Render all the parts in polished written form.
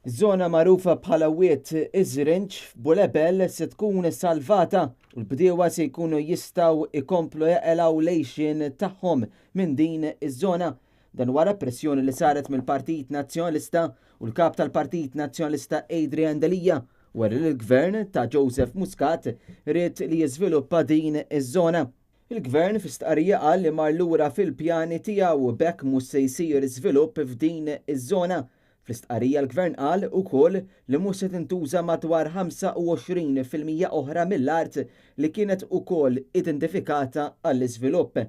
Żona magħrufa bħala Wied Iżrinġ f'Bulebel se tkun salvata u l-bdiewa se jkunu jistgħu ikomplu jeqelgħu lejxin tagħhom minn din iż-żona. Dan wara pressjoni li saret mill-Partit Nazzjonalista u l-kap tal-Partit Nazzjonalista Adrian Delija wara li l-gvern ta' Joseph Muscat ried li jiżviluppa din iż-żona. Il-gvern fi stqarrija qal li mar lura fil-pjani tiegħu bekk mhux se jsir żvilupp f'din iż-żona. Fl-istqarrija l-gvern qal ukoll li mhux se tintuża madwar 25% oħra mill-art li kienet ukoll identifikata għall-iżvilupp.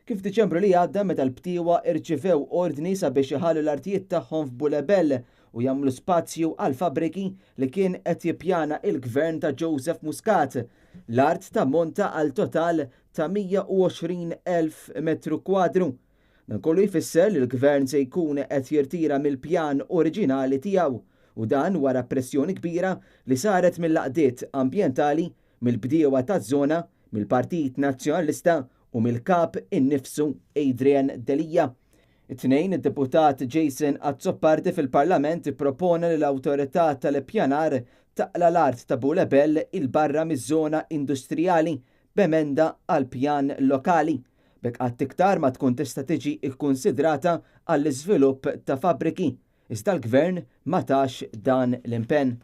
Kif Diċembru li għadda meta l-bdiewa irċivew ordni sabiex iħallu l-artijiet tagħhom f'Bulebel u jagħmlu spazju għal fabbriki li kien qed jippjana il-gvern ta' Joseph Muscat. L-art tammonta għal total ta' 120,000 metru kwadru. Dan kollu jfisser li l-gvern se jkun qed jirtira mill-pjan oriġinali tiegħu u dan wara pressjoni kbira li saret mill-laqdiet ambjentali, mill-bdiewa taż-żona, mill-Partit Nazzjonalista u mill-kap innifsu Adrian Delija. It-tnejn id-deputat Jason Azzopardi fil-Parlament ippropona li l-awtorità tal-ippjanar taqla l-art ta' Bulebel il-barra miż-żona industrijali b'emenda għal pjan lokali. Bekk qatt iktar ma tkun tista' tiġi kkunsidrata għall-iżvilupp ta' fabbriki. Iżda l-gvern ma tax dan l-impenn.